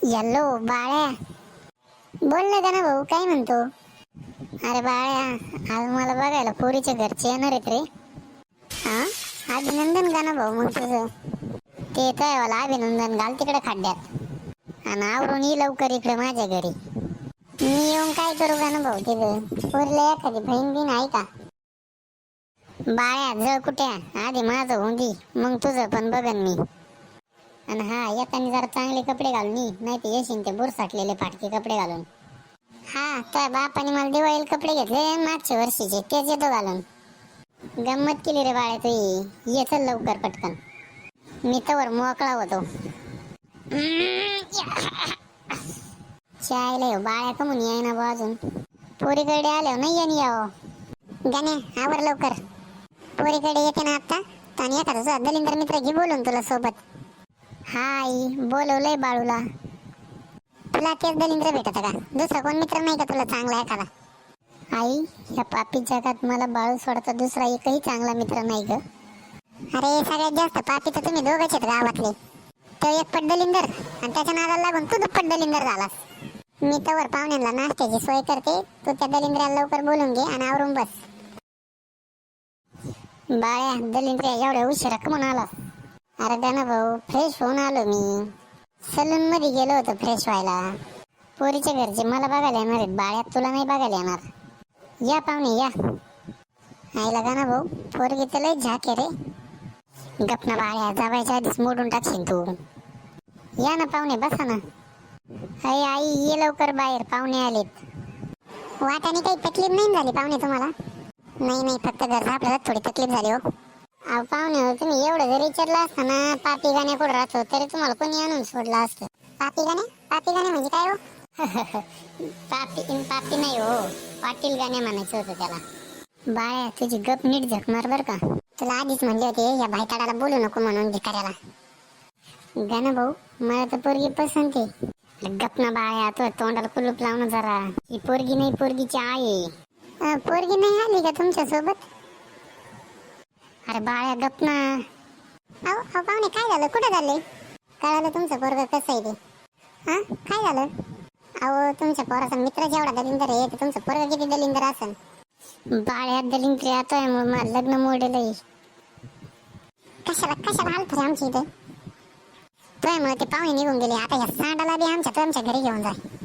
Hello बाळ्या, बोल ना गणा भाऊ, काय म्हणतो? अरे बाळ्या, आज मला बघायला पोरीच्या घरचे येणार आहेत रे. हा, अभिनंदन गणा भाऊ. मग तुझं ते काय वाला अभिनंदन घाल तिकडे खड्ड्यात आणि आवरून ये लवकर इकडे माझ्या घरी. मी येऊन काय करू गणा भाऊ? तिथं पोरीला एखादी बहीण बिन आहे का? बाळ्या जळ कुठे, आधी माझं होऊन दे, मग तुझं पण बघन मी. आणि हा, येताना जरा चांगले कपडे घालून ये, नाही तर येशील ते बुरसाटलेले फाटके कपडे घालून. हा, त्या बापाने मला दिवाळीला कपडे घेतले मागच्या वर्षीचे, तेच येतो घालून. गंमत केली रे बाळ्या तू, ये चल लवकर पटकन, मी तवर मोकळा होतो. चायला येऊ बाळ्या, कमून याय ना अजून. पोरीकडे आल्यावर नाही येणे यावं. गाण्या आवर लवकर, पोरीकडे येते ना आता. आणि एखादा तुझा दलिंदर मित्र घे बोलून तुला सोबत. हा आई, बोलवलंय बाळूला. तुला तेच दलिंद्र भेटत का? दुसरा कोण मित्र नाही का तुला चांगला एखादा? आई, या पापी जगात मला बाळू सोडता दुसरा एकही चांगला मित्र नाही ग. अरे सगळ्यात जास्त पापी तर तुम्ही दोघंच आहेत गावातले. तो एक पड्डलिंदर आणि त्याच्या नादाला लागून तू पड्डलिंदर झालास. मी तवर पाहुण्यांना नाश्त्याची सोय करते, तू त्या दलिंद्राला लवकर बोलून घे आणि आवरून बस. बाळ्या, दलिंद्र एवढ्या उशिरा कमून आला? अरे गणा भाऊ, फ्रेश होऊन आलो मी. सलून मध्ये गेलो होतो फ्रेश व्हायला. पोरीच्या घरचे मला बघायला येणार आहेत बाळ्या, तुला नाही बघायला येणार. या पाहुणे या. आईला गणा भाऊ, पोरगी तर लय झाक आहे रे. गपना बाळ्या, जावायच्या आधीच मोडून टाकशील तू. या ना पाहुणे, बसा ना. आई आई, ये लवकर बाहेर, पाहुणे आलेत. वाटाने काही तकलीफ नाही झाली पाहुणे तुम्हाला? नाही नाही, फक्त घरचा आपल्याला थोडी तकलीफ झाली हो. अहो पाहुणे हो, तुम्ही एवढं जरी विचारलं असतं ना पापी गाण्या कुठं राहतो, तरी तुम्हाला कोणी आणून सोडलं असतं. पापी गाण्या? पापी गाण्या म्हणजे काय हो? पापी पापी नाही हो, पाटील गाण्या म्हणायचं होतं त्याला. बाळ्या, तुझी गप नीट झक मार बर का. तुला आधीच म्हणले होते या भाईताडाला बोलू नको म्हणून भिकाऱ्याला. गाणं भाऊ, मला तर पोरगी पसंत आहे. गप ना बाळ्या, तो तोंडाला कुलूप लावणं जरा. ही पोरगी नाही, पोरगीची आई आहे. पोरगी नाही आली का तुमच्या सोबत? अरे बाळ्या गप ना. अहो पाहुणे, काय झालं? कुठे झाले? कळालं तुमचं पोरग कसं आहे ते? हा, काय झालं? अहो, तुमच्या पोराचा मित्र जेवढा दलिंदर आहे, तुमचं पोरग किती दलिंदर असेल? बाळ्या, दलिंद्र येतोय मग लग्न मोडेल. कशाला कशाला आलत रे आमच्या इथे? तोय मग ते पाहुणे निघून गेले, आता या सांडाला बी आमच्या तुमच्या घरी घेऊन जाय.